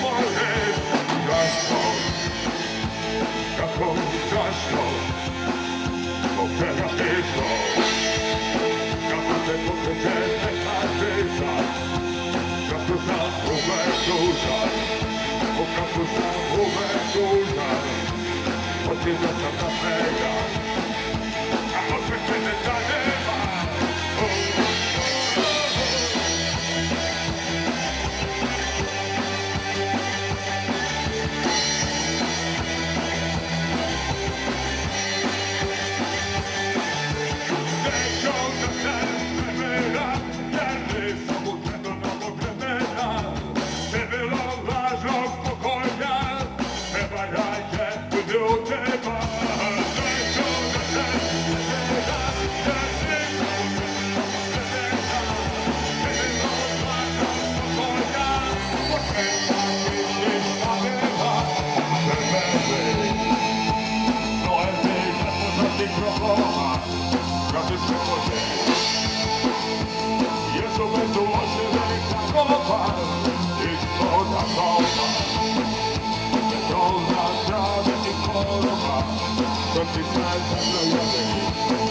powiedz, jaką zaśną, bo teraz jest to, jako te pokręcone kartyca, jako za głowę duża, jako za głowę duża, bo ty za mega, a odwrócone za nieba. But besides, I know you're